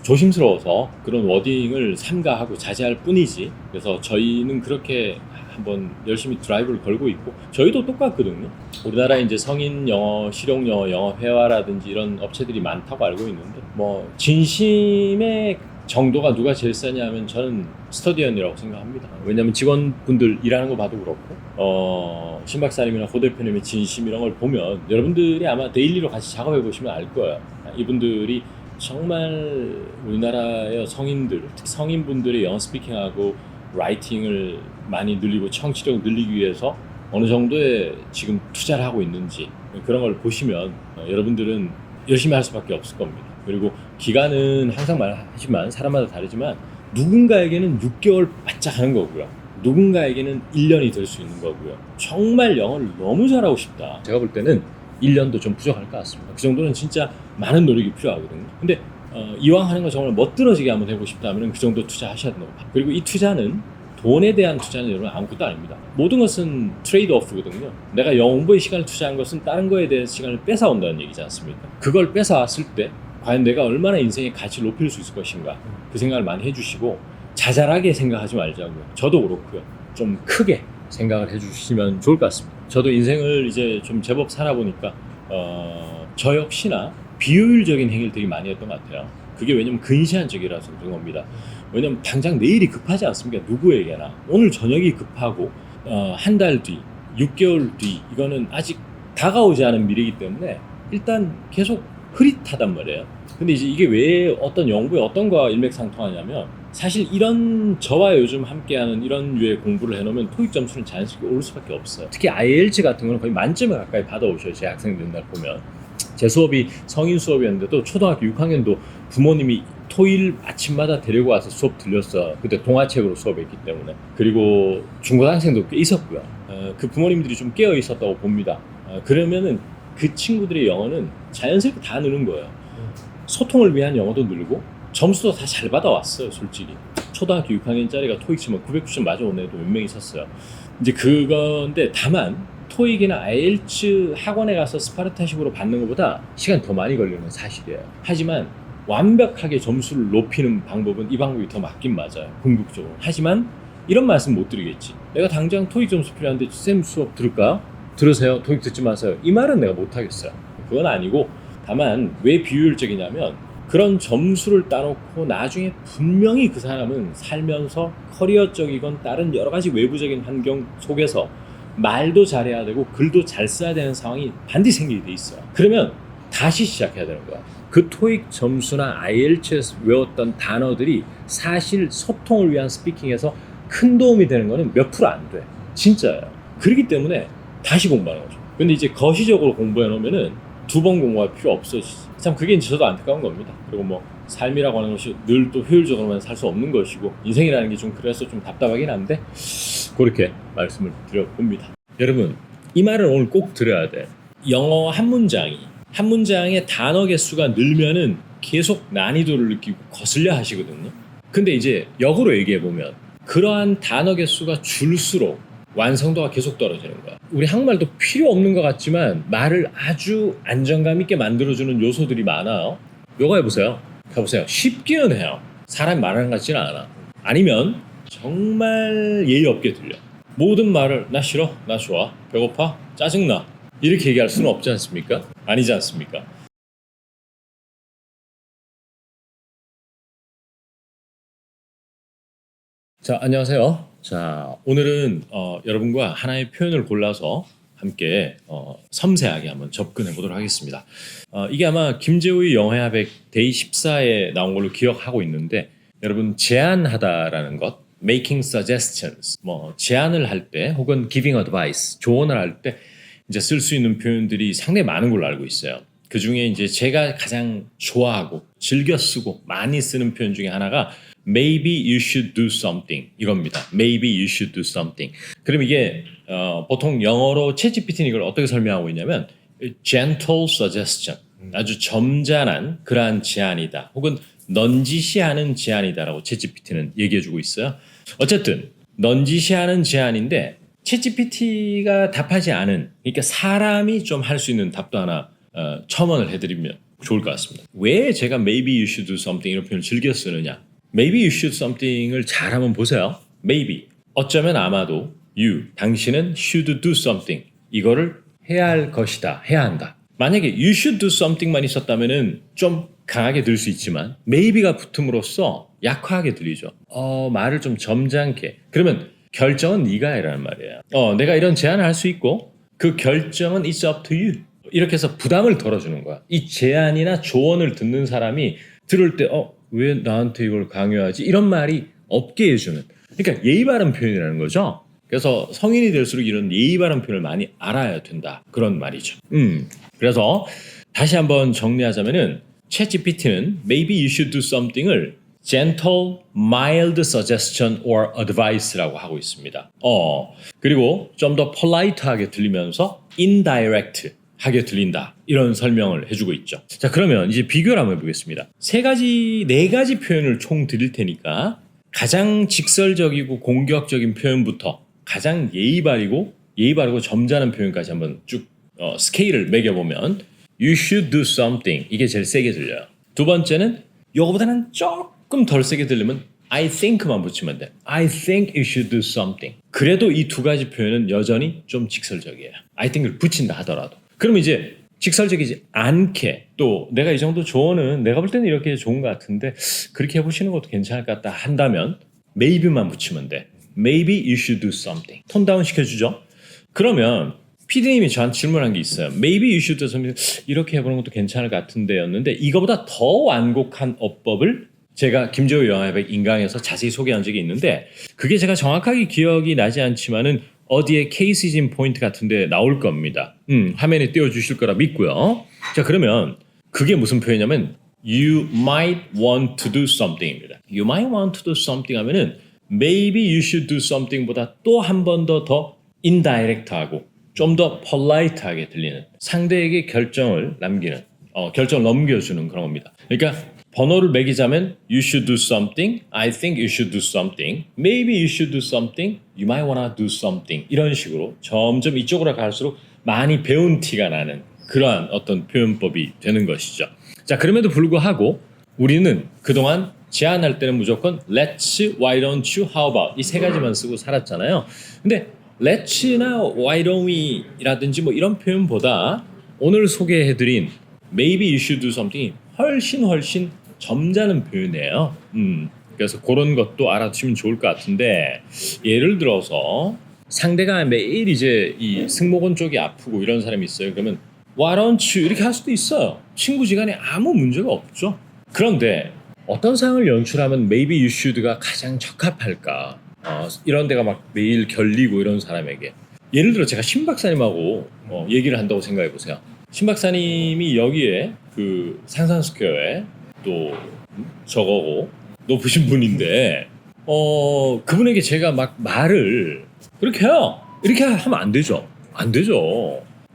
조심스러워서 그런 워딩을 삼가하고 자제할 뿐이지. 그래서 저희는 그렇게 한번 열심히 드라이브를 걸고 있고, 저희도 똑같거든요. 우리나라에 이제 성인 영어, 실용 영어, 영어 회화라든지 이런 업체들이 많다고 알고 있는데, 뭐 진심의 정도가 누가 제일 세냐면 저는 스터디언이라고 생각합니다. 왜냐하면 직원분들 일하는 거 봐도 그렇고, 신 박사님이나 고 대표님의 진심 이런 걸 보면 여러분들이 아마 데일리로 같이 작업해 보시면 알 거예요. 이분들이 정말 우리나라의 성인들, 특히 성인분들의 영어 스피킹하고 라이팅을 많이 늘리고 청취력을 늘리기 위해서 어느 정도의 지금 투자를 하고 있는지, 그런 걸 보시면 여러분들은 열심히 할 수밖에 없을 겁니다. 그리고 기간은 항상 말하지만 사람마다 다르지만 누군가에게는 6개월 바짝 하는 거고요. 누군가에게는 1년이 될 수 있는 거고요. 정말 영어를 너무 잘하고 싶다. 제가 볼 때는 1년도 좀 부족할 것 같습니다. 그 정도는 진짜 많은 노력이 필요하거든요. 근데 이왕 하는 거 정말 멋들어지게 한번 해보고 싶다면 그 정도 투자하셔야 된다고 봐요. 그리고 이 투자는 돈에 대한 투자는 여러분 아무것도 아닙니다. 모든 것은 트레이드 오프거든요. 내가 영어 공부에 시간을 투자한 것은 다른 거에 대한 시간을 뺏어온다는 얘기지 않습니까? 그걸 뺏어왔을 때 과연 내가 얼마나 인생의 가치를 높일 수 있을 것인가, 그 생각을 많이 해주시고 자잘하게 생각하지 말자고요. 저도 그렇고요. 좀 크게 생각을 해주시면 좋을 것 같습니다. 저도 인생을 이제 좀 제법 살아보니까 저 역시나 비효율적인 행위를 되게 많이 했던 것 같아요. 그게 왜냐면 근시안적이라서 그런 겁니다. 왜냐면 당장 내일이 급하지 않습니까? 누구에게나. 오늘 저녁이 급하고 한 달 뒤, 6개월 뒤 이거는 아직 다가오지 않은 미래이기 때문에 일단 계속 흐릿하단 말이에요. 근데 이제 이게 왜 어떤 연구에 어떤 거와 일맥상통하냐면 사실 이런 저와 요즘 함께하는 이런 류의 공부를 해놓으면 토익 점수는 자연스럽게 오를 수밖에 없어요. 특히 IELTS 같은 거는 거의 만점에 가까이 받아오셔요. 제 학생들 보면. 제 수업이 성인 수업이었는데도 초등학교 6학년도 부모님이 토일 아침마다 데리고 와서 수업 들렸어. 그때 동화책으로 수업했기 때문에. 그리고 중고등학생도 꽤 있었고요. 그 부모님들이 좀 깨어 있었다고 봅니다. 그러면은 그 친구들의 영어는 자연스럽게 다 느는 거예요. 소통을 위한 영어도 늘고 점수도 다 잘 받아왔어요. 솔직히 초등학교 6학년짜리가 토익 치면 990점 맞아온 애도 몇 명 있었어요. 이제 그건데 다만 토익이나 IELTS 학원에 가서 스파르타식으로 받는 것보다 시간이 더 많이 걸리는 건 사실이에요. 하지만 완벽하게 점수를 높이는 방법은 이 방법이 더 맞긴 맞아요. 궁극적으로. 하지만 이런 말씀 못 드리겠지. 내가 당장 토익 점수 필요한데 쌤 수업 들을까요? 들으세요. 토익 듣지 마세요. 이 말은 내가 못 하겠어요. 그건 아니고 다만 왜 비효율적이냐면 그런 점수를 따놓고 나중에 분명히 그 사람은 살면서 커리어적이건 다른 여러 가지 외부적인 환경 속에서 말도 잘해야 되고 글도 잘 써야 되는 상황이 반드시 생기게 돼 있어요. 그러면 다시 시작해야 되는 거야. 그 토익 점수나 IELTS에서 외웠던 단어들이 사실 소통을 위한 스피킹에서 큰 도움이 되는 거는 몇 프로 안 돼. 진짜예요. 그렇기 때문에 다시 공부하는 거죠. 근데 이제 거시적으로 공부해 놓으면은 2번 공부할 필요 없어. 참 그게 이제 저도 안타까운 겁니다. 그리고 뭐 삶이라고 하는 것이 늘 또 효율적으로만 살 수 없는 것이고 인생이라는 게 좀 그래서 좀 답답하긴 한데 그렇게 말씀을 드려봅니다. 여러분 이 말을 오늘 꼭 들어야 돼. 영어 한 문장의 단어 개수가 늘면은 계속 난이도를 느끼고 거슬려 하시거든요. 근데 이제 역으로 얘기해 보면 그러한 단어 개수가 줄수록 완성도가 계속 떨어지는 거야. 우리 한국말도 필요 없는 것 같지만 말을 아주 안정감 있게 만들어주는 요소들이 많아요. 요거 해보세요. 가보세요. 쉽기는 해요. 사람이 말하는 것 같지는 않아. 아니면 정말 예의 없게 들려. 모든 말을 나 싫어, 나 좋아, 배고파, 짜증나 이렇게 얘기할 수는 없지 않습니까? 아니지 않습니까? 자, 안녕하세요. 자, 오늘은 여러분과 하나의 표현을 골라서 함께 섬세하게 한번 접근해 보도록 하겠습니다. 이게 아마 김재우의 영어회화백 데이 14에 나온 걸로 기억하고 있는데 여러분 제안하다라는 것, making suggestions, 뭐 제안을 할 때 혹은 giving advice, 조언을 할 때 이제 쓸 수 있는 표현들이 상당히 많은 걸로 알고 있어요. 그 중에 이제 제가 가장 좋아하고 즐겨 쓰고 많이 쓰는 표현 중에 하나가 Maybe you should do something 이겁니다. Maybe you should do something. 그럼 이게 보통 영어로 챗GPT는 이걸 어떻게 설명하고 있냐면 gentle suggestion, 아주 점잖은 그러한 제안이다. 혹은 넌지시하는 제안이다라고 챗GPT는 얘기해주고 있어요. 어쨌든 넌지시하는 제안인데 챗GPT가 답하지 않은, 그러니까 사람이 좀 할 수 있는 답도 하나 첨언을 해드리면 좋을 것 같습니다. 왜 제가 Maybe you should do something 이런 표현을 즐겨 쓰느냐? Maybe you should something을 잘 한번 보세요. Maybe, 어쩌면 아마도 you, 당신은 should do something, 이거를 해야 할 것이다, 해야 한다. 만약에 you should do something만 있었다면은 좀 강하게 들릴 수 있지만 maybe가 붙음으로써 약하게 들리죠. 말을 좀 점잖게. 그러면 결정은 네가 해라는 말이에요. 내가 이런 제안을 할 수 있고 그 결정은 it's up to you. 이렇게 해서 부담을 덜어주는 거야. 이 제안이나 조언을 듣는 사람이 들을 때 왜 나한테 이걸 강요하지? 이런 말이 없게 해주는. 그러니까 예의 바른 표현이라는 거죠. 그래서 성인이 될수록 이런 예의 바른 표현을 많이 알아야 된다. 그런 말이죠. 그래서 다시 한번 정리하자면은 챗GPT는 Maybe you should do something을 gentle, mild suggestion or advice라고 하고 있습니다. 그리고 좀 더 polite하게 들리면서 indirect 하게 들린다. 이런 설명을 해주고 있죠. 자, 그러면 이제 비교를 한번 해보겠습니다. 네 가지 표현을 총 드릴 테니까 가장 직설적이고 공격적인 표현부터 가장 예의 바르고 점잖은 표현까지 한번 쭉 스케일을 매겨보면 You should do something. 이게 제일 세게 들려요. 두 번째는 이거보다는 조금 덜 세게 들리면 I think만 붙이면 돼. I think you should do something. 그래도 이 두 가지 표현은 여전히 좀 직설적이에요. I think을 붙인다 하더라도. 그럼 이제 직설적이지 않게 또 내가 이 정도 조언은 내가 볼 때는 이렇게 좋은 것 같은데 그렇게 해보시는 것도 괜찮을 것 같다 한다면 maybe만 붙이면 돼. Maybe you should do something. 톤 다운 시켜주죠. 그러면 PD님이 저한테 질문한 게 있어요. Maybe you should do something. 이렇게 해보는 것도 괜찮을 것 같은데였는데 이거보다 더 완곡한 어법을 제가 김재호 영화백 인강에서 자세히 소개한 적이 있는데 그게 제가 정확하게 기억이 나지 않지만은 어디에 케이스진 포인트 같은데 나올 겁니다. 화면에 띄워주실 거라 믿고요. 자, 그러면 그게 무슨 표현이냐면 You might want to do something입니다. You might want to do something 하면은 Maybe you should do something보다 또 한 번 더 indirect하고 좀 더 polite하게 들리는 상대에게 결정을 넘겨주는 그런 겁니다. 그러니까 번호를 매기자면 You should do something, I think you should do something, maybe you should do something, you might wanna do something 이런 식으로 점점 이쪽으로 갈수록 많이 배운 티가 나는 그러한 어떤 표현법이 되는 것이죠. 자, 그럼에도 불구하고 우리는 그동안 제안할 때는 무조건 Let's, Why don't you, How about 이 세 가지만 쓰고 살았잖아요. 근데 Let's나 Why don't we 라든지 뭐 이런 표현보다 오늘 소개해드린 Maybe you should do something이 훨씬 점잖은 표현이에요. 그래서 그런 것도 알아두시면 좋을 것 같은데 예를 들어서 상대가 매일 이제 이 승모근 쪽이 아프고 이런 사람이 있어요. 그러면 Why don't you 이렇게 할 수도 있어요. 친구지간에 아무 문제가 없죠. 그런데 어떤 상황을 연출하면 Maybe you should가 가장 적합할까? 이런 데가 막 매일 결리고 이런 사람에게 예를 들어 제가 신 박사님하고 얘기를 한다고 생각해 보세요. 신 박사님이 여기에 그 상산스퀘어에 또 저거고 높으신 분인데 그분에게 제가 막 말을 그렇게 해요. 이렇게 하면 안 되죠.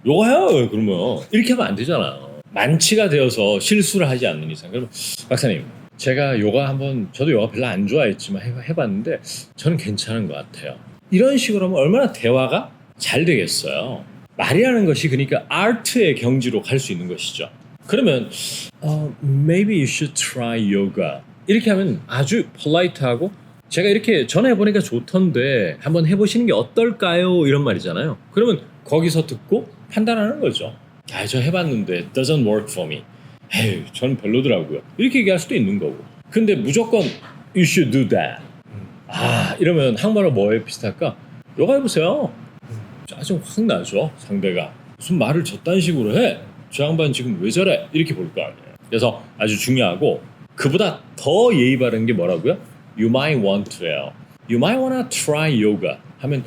요거 해요. 그러면 이렇게 하면 안 되잖아요. 만취가 되어서 실수를 하지 않는 이상. 그러면 박사님 제가 저도 요가 별로 안 좋아했지만 해봤는데 저는 괜찮은 것 같아요. 이런 식으로 하면 얼마나 대화가 잘 되겠어요. 말이라는 것이 그러니까 아트의 경지로 갈 수 있는 것이죠. 그러면 maybe you should try yoga 이렇게 하면 아주 polite하고 제가 이렇게 전화해보니까 좋던데 한번 해보시는 게 어떨까요? 이런 말이잖아요. 그러면 거기서 듣고 판단하는 거죠. 저 해봤는데 doesn't work for me. 에휴, 전 별로더라고요. 이렇게 얘기할 수도 있는 거고. 근데 무조건 you should do that. 이러면 한국말로 뭐에 비슷할까? 요가 해보세요. 짜증 확 나죠, 상대가. 무슨 말을 저딴 식으로 해? 저 양반 지금 왜 저래? 이렇게 볼 거 아니에요. 그래서 아주 중요하고 그보다 더 예의 바른 게 뭐라고요? You might want to요. You might wanna try yoga 하면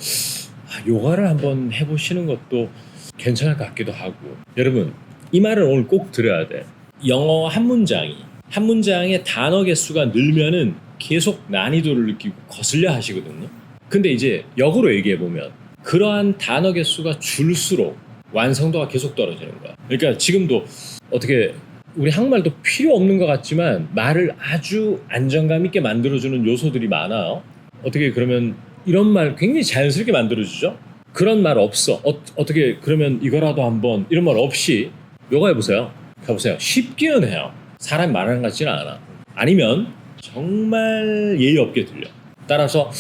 요가를 한번 해보시는 것도 괜찮을 것 같기도 하고. 여러분 이 말을 오늘 꼭 들어야 돼. 영어 한 문장의 단어 개수가 늘면은 계속 난이도를 느끼고 거슬려 하시거든요. 근데 이제 역으로 얘기해보면 그러한 단어 개수가 줄수록 완성도가 계속 떨어지는 거야. 그러니까 지금도 어떻게 우리 한국말도 필요 없는 것 같지만 말을 아주 안정감 있게 만들어주는 요소들이 많아요. 어떻게 그러면 이런 말 굉장히 자연스럽게 만들어주죠. 그런 말 없어. 어떻게 그러면 이거라도 한번 이런 말 없이 요가 해보세요. 가보세요. 쉽기는 해요. 사람 말하는 것 같지는 않아. 아니면 정말 예의 없게 들려. 따라서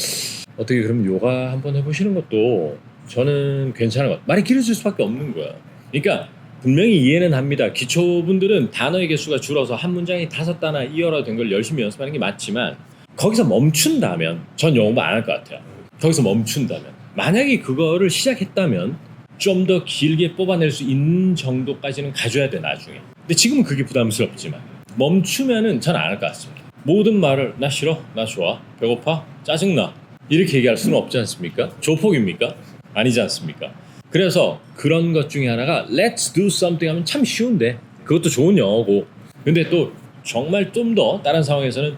어떻게 그러면 요가 한번 해보시는 것도 저는 괜찮은 것 같아요. 말이 길어질 수밖에 없는 거야. 그러니까 분명히 이해는 합니다. 기초분들은 단어의 개수가 줄어서 한 문장이 5단어, 2어라 된 걸 열심히 연습하는 게 맞지만 거기서 멈춘다면 전 영어 안 할 것 같아요. 거기서 멈춘다면. 만약에 그거를 시작했다면 좀 더 길게 뽑아낼 수 있는 정도까지는 가져야 돼 나중에. 근데 지금은 그게 부담스럽지만 멈추면은 전 안 할 것 같습니다. 모든 말을 나 싫어, 나 좋아, 배고파, 짜증나 이렇게 얘기할 수는 없지 않습니까? 조폭입니까? 아니지 않습니까? 그래서 그런 것 중에 하나가 Let's do something 하면 참 쉬운데 그것도 좋은 영어고 근데 또 정말 좀 더 다른 상황에서는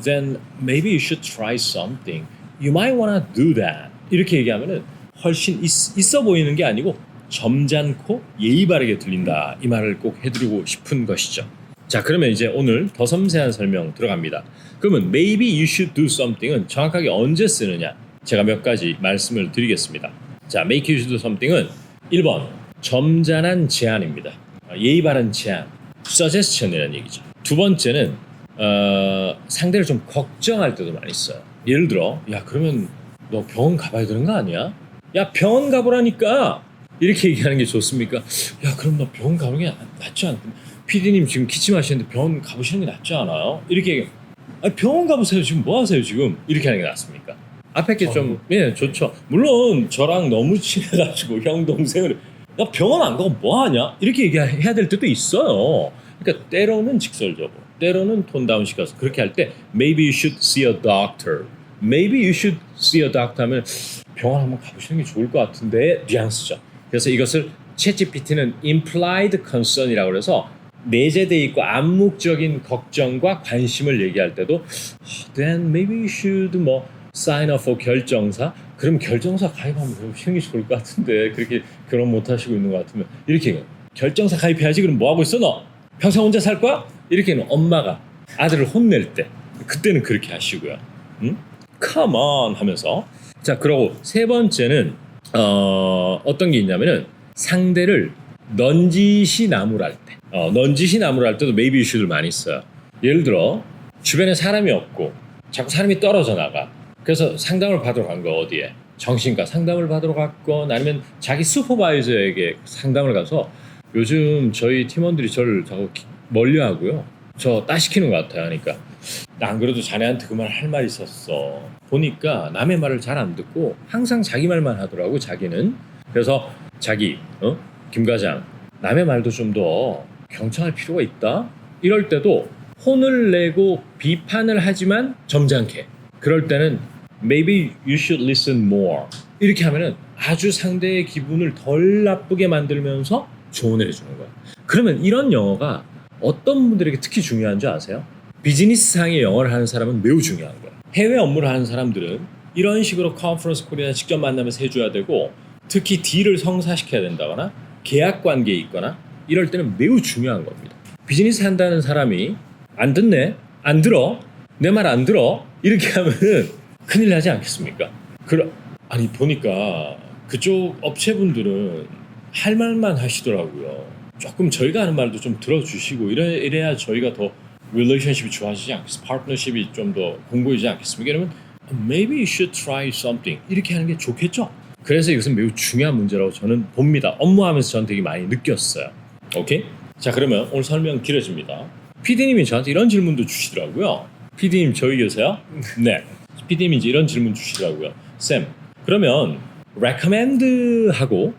then maybe you should try something. You might wanna do that. 이렇게 얘기하면은 훨씬 있어 보이는 게 아니고 점잖고 예의 바르게 들린다. 이 말을 꼭 해드리고 싶은 것이죠. 자, 그러면 이제 오늘 더 섬세한 설명 들어갑니다. 그러면 maybe you should do something은 정확하게 언제 쓰느냐? 제가 몇 가지 말씀을 드리겠습니다. 자, make you should do something은 1번 점잖은 제안입니다. 예의 바른 제안, suggestion이라는 얘기죠. 두 번째는 상대를 좀 걱정할 때도 많이 써요. 예를 들어, 야 그러면 너 병원 가봐야 되는 거 아니야? 야 병원 가보라니까! 이렇게 얘기하는 게 좋습니까? 야 그럼 너 병원 가는 게 낫지 않나? PD님 지금 기침하시는데 병원 가보시는 게 낫지 않아요? 이렇게 얘기하면 병원 가보세요. 지금 뭐 하세요 지금? 이렇게 하는 게 낫습니까? 앞에 게 좀 좋죠. 물론 저랑 너무 친해가지고 형 동생을 야 병원 안 가고 뭐 하냐? 이렇게 얘기해야 될 때도 있어요. 그러니까 때로는 직설적으로, 때로는 톤 다운 시켜서 그렇게 할 때 maybe you should see a doctor, maybe you should see a doctor 하면 병원 한번 가보시는 게 좋을 것 같은데 뉘앙스죠. 그래서 이것을 챗GPT는 implied concern이라고 그래서 내재되어 있고 암묵적인 걱정과 관심을 얘기할 때도 then maybe you should sign up for 결정사. 그럼 결정사 가입하면 쉬는 게 좋을 것 같은데 그렇게 결혼 못 하시고 있는 것 같으면 이렇게 결정사 가입해야지. 그럼 뭐 하고 있어 너? 평생 혼자 살 거야? 이렇게는 엄마가 아들을 혼낼 때 그때는 그렇게 하시고요. 응? Come on 하면서. 자, 그리고 세 번째는 어떤 게 있냐면은 상대를 넌지시 나무랄 때. 넌지시 나무랄 때도 maybe you should를 많이 써요. 예를 들어 주변에 사람이 없고 자꾸 사람이 떨어져 나가. 그래서 상담을 받으러 간 거 어디에? 정신과 상담을 받으러 갔건 아니면 자기 슈퍼바이저에게 상담을 가서 요즘 저희 팀원들이 저를 자꾸 멀리하고요. 저 따시키는 것 같아요. 하니까 안 그래도 자네한테 그 말 할 말이 있었어. 보니까 남의 말을 잘 안 듣고 항상 자기 말만 하더라고 자기는. 그래서 자기 김 과장 남의 말도 좀 더 경청할 필요가 있다. 이럴 때도 혼을 내고 비판을 하지만 점잖게. 그럴 때는 maybe you should listen more. 이렇게 하면은 아주 상대의 기분을 덜 나쁘게 만들면서 조언을 해주는 거예요. 그러면 이런 영어가 어떤 분들에게 특히 중요한 줄 아세요? 비즈니스상의 영어를 하는 사람은 매우 중요한 거예요. 해외 업무를 하는 사람들은 이런 식으로 컨퍼런스 콜이나 직접 만나면서 해줘야 되고 특히 딜을 성사시켜야 된다거나 계약 관계에 있거나 이럴 때는 매우 중요한 겁니다. 비즈니스 한다는 사람이 안 듣네? 안 들어? 내 말 안 들어? 이렇게 하면은 큰일 나지 않겠습니까? 아니 보니까 그쪽 업체분들은 할 말만 하시더라고요. 조금 저희가 하는 말도 좀 들어주시고 이래야 저희가 더 릴레이션십이 좋아지지 않겠습니까? 파트너십이 좀 더 공고해지지 않겠습니까? 이러면 maybe you should try something 이렇게 하는 게 좋겠죠? 그래서 이것은 매우 중요한 문제라고 저는 봅니다. 업무하면서 저는 되게 많이 느꼈어요. 오케이? 자, 그러면 오늘 설명 길어집니다. PD님이 저한테 이런 질문도 주시더라고요. PD님 저희 계세요? 네. PD님이 이제 이런 질문 주시더라고요. 쌤, 그러면 recommend하고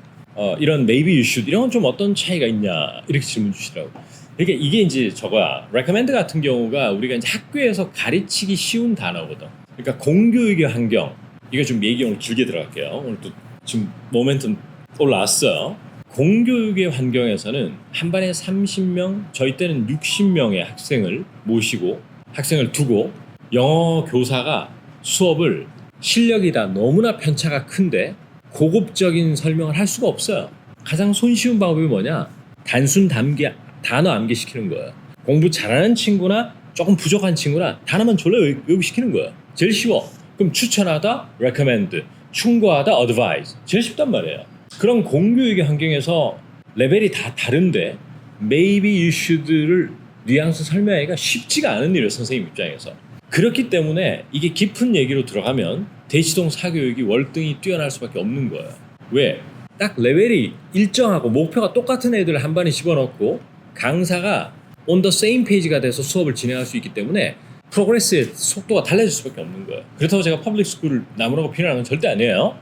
이런 maybe you should 이런 건 좀 어떤 차이가 있냐 이렇게 질문 주시더라고요. 이게 이제 저거야. recommend 같은 경우가 우리가 이제 학교에서 가르치기 쉬운 단어거든. 그러니까 공교육의 환경. 이거 좀 얘기 오늘 길게 들어갈게요. 오늘 또 지금 모멘텀 올라왔어요. 공교육의 환경에서는 한 반에 30명, 저희 때는 60명의 학생을 모시고 학생을 두고 영어 교사가 수업을 실력이 다 너무나 편차가 큰데 고급적인 설명을 할 수가 없어요. 가장 손쉬운 방법이 뭐냐? 단순 단어 암기시키는 거예요. 공부 잘하는 친구나 조금 부족한 친구나 단어만 졸라 외우시키는 거예요. 제일 쉬워. 그럼 추천하다 recommend, 충고하다 advise. 제일 쉽단 말이에요. 그런 공교육의 환경에서 레벨이 다 다른데 maybe you should를 뉘앙스 설명하기가 쉽지가 않은 일이에요. 선생님 입장에서. 그렇기 때문에 이게 깊은 얘기로 들어가면 대치동 사교육이 월등히 뛰어날 수밖에 없는 거예요. 왜? 딱 레벨이 일정하고 목표가 똑같은 애들을 한 반에 집어넣고 강사가 on the same page가 돼서 수업을 진행할 수 있기 때문에 프로그레스의 속도가 달라질 수밖에 없는 거예요. 그렇다고 제가 퍼블릭 스쿨을 나무라고 비난하는 건 절대 아니에요.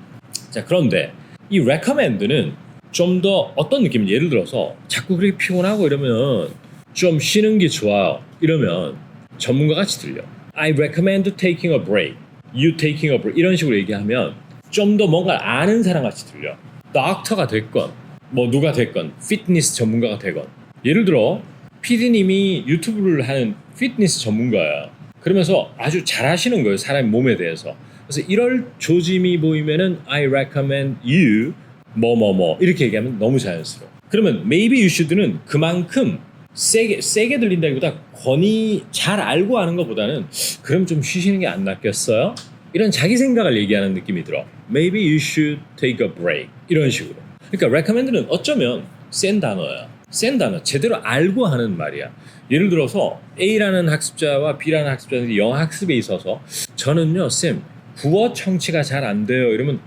자, 그런데 이 recommend는 좀 더 어떤 느낌이 예를 들어서 자꾸 그렇게 피곤하고 이러면 좀 쉬는 게 좋아요. 이러면 전문가 같이 들려. I recommend taking a break. You taking a break. 이런 식으로 얘기하면 좀 더 뭔가 아는 사람 같이 들려. 닥터가 됐건 뭐 누가 됐건 피트니스 전문가가 되건 예를 들어 PD님이 유튜브를 하는 피트니스 전문가야. 그러면서 아주 잘하시는 거예요. 사람의 몸에 대해서. 그래서 이럴 조짐이 보이면은 I recommend you 뭐뭐뭐 이렇게 얘기하면 너무 자연스러워. 그러면 maybe you should는 그만큼 세게 들린다기보다 권위 잘 알고 하는 것보다는 그럼 좀 쉬시는 게 안 낫겠어요? 이런 자기 생각을 얘기하는 느낌이 들어. Maybe you should take a break 이런 식으로. 그러니까 recommend는 어쩌면 센 단어야. 센 단어, 제대로 알고 하는 말이야. 예를 들어서 A라는 학습자와 B라는 학습자들이 영어 학습에 있어서 저는요 쌤 구어 청취가 잘 안 돼요 이러면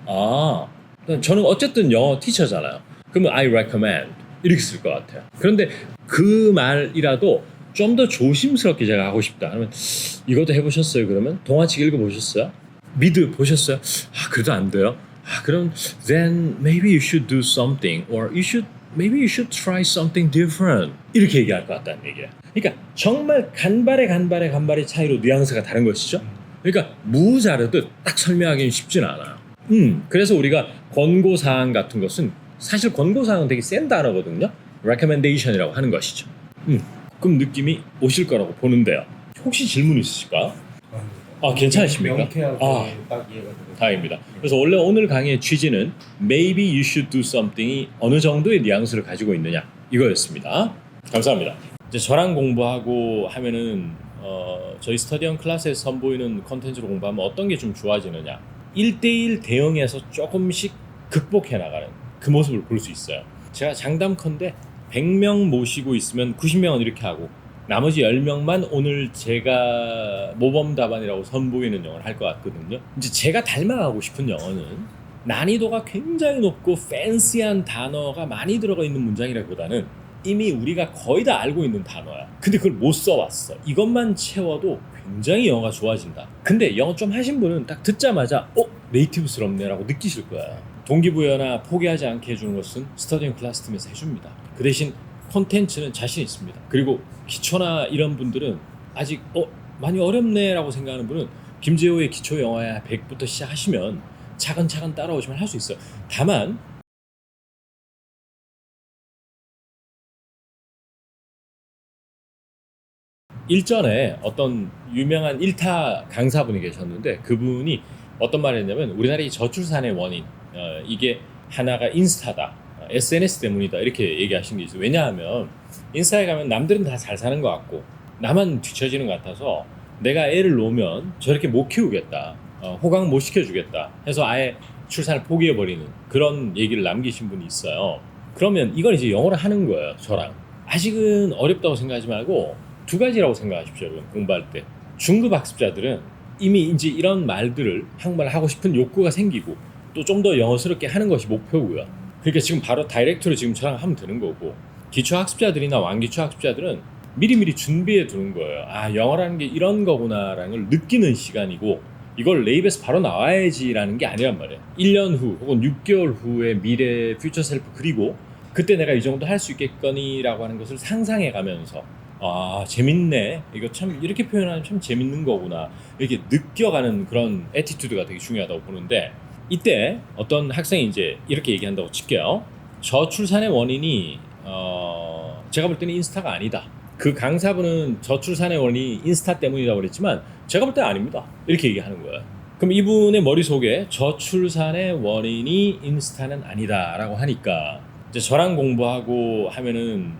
저는 어쨌든 영어 티처잖아요. 그러면 I recommend 이렇게 쓸 것 같아요. 그런데 그 말이라도 좀 더 조심스럽게 제가 하고 싶다 그러면 이것도 해보셨어요? 그러면 동화책 읽어보셨어요? 미드 보셨어요? 그래도 안 돼요? 그럼 then maybe you should do something or maybe you should try something different 이렇게 얘기할 것 같다는 얘기야. 그러니까 정말 간발의 차이로 뉘앙스가 다른 것이죠. 그러니까 무자르듯 딱 설명하기는 쉽진 않아요. 그래서 우리가 권고사항 같은 것은 사실 권고사항은 되게 센 단어거든요. recommendation이라고 하는 것이죠. 그럼 느낌이 오실 거라고 보는데요. 혹시 질문 있으실까요? 괜찮으십니까?
명쾌하게 딱 이해가 되고
다행입니다. 그래서 원래 오늘 강의의 취지는 maybe you should do something이 어느 정도의 뉘앙스를 가지고 있느냐 이거였습니다. 감사합니다. 이제 저랑 공부하고 하면은 저희 스터디언 클래스에서 선보이는 컨텐츠로 공부하면 어떤 게 좀 좋아지느냐 1대1 대응에서 조금씩 극복해 나가는 그 모습을 볼 수 있어요. 제가 장담컨대 100명 모시고 있으면 90명은 이렇게 하고 나머지 10명만 오늘 제가 모범 답안이라고 선보이는 영어를 할 것 같거든요. 이제 제가 닮아가고 싶은 영어는 난이도가 굉장히 높고 팬시한 단어가 많이 들어가 있는 문장이라기보다는 이미 우리가 거의 다 알고 있는 단어야. 근데 그걸 못 써왔어. 이것만 채워도 굉장히 영어가 좋아진다. 근데 영어 좀 하신 분은 딱 듣자마자 네이티브스럽네 라고 느끼실 거야. 동기부여나 포기하지 않게 해주는 것은 스터디언 클래스 팀에서 해줍니다. 그 대신 콘텐츠는 자신 있습니다. 그리고 기초나 이런 분들은 아직 많이 어렵네 라고 생각하는 분은 김재호의 기초 영어야 100부터 시작하시면 차근차근 따라오시면 할 수 있어요. 다만 일전에 어떤 유명한 일타 강사분이 계셨는데 그분이 어떤 말을 했냐면 우리나라의 저출산의 원인 이게 하나가 인스타다. SNS 때문이다 이렇게 얘기하신 게 있어요. 왜냐하면 인스타에 가면 남들은 다 잘 사는 것 같고 나만 뒤처지는 것 같아서 내가 애를 놓으면 저렇게 못 키우겠다 호강 못 시켜주겠다 해서 아예 출산을 포기해버리는 그런 얘기를 남기신 분이 있어요. 그러면 이건 이제 영어를 하는 거예요. 저랑 아직은 어렵다고 생각하지 말고 두 가지라고 생각하십시오. 여러분 공부할 때 중급 학습자들은 이미 이제 이런 말들을 한국말 하고 싶은 욕구가 생기고 또 좀 더 영어스럽게 하는 것이 목표고요. 그러니까 지금 바로 다이렉트로 지금 저랑 하면 되는 거고 기초 학습자들이나 완기초 학습자들은 미리미리 준비해 두는 거예요. 영어라는 게 이런 거구나라는 걸 느끼는 시간이고 이걸 레이브에서 바로 나와야지라는 게 아니란 말이에요. 1년 후 혹은 6개월 후의 미래 퓨처 셀프 그리고 그때 내가 이 정도 할 수 있겠거니라고 하는 것을 상상해 가면서 재밌네 이거 참 이렇게 표현하면 참 재밌는 거구나 이렇게 느껴가는 그런 애티튜드가 되게 중요하다고 보는데 이때 어떤 학생이 이제 이렇게 얘기한다고 칠게요. 저출산의 원인이 제가 볼 때는 인스타가 아니다. 그 강사분은 저출산의 원인이 인스타 때문이라고 그랬지만 제가 볼 때는 아닙니다. 이렇게 얘기하는 거예요. 그럼 이분의 머릿속에 저출산의 원인이 인스타는 아니다 라고 하니까 이제 저랑 공부하고 하면은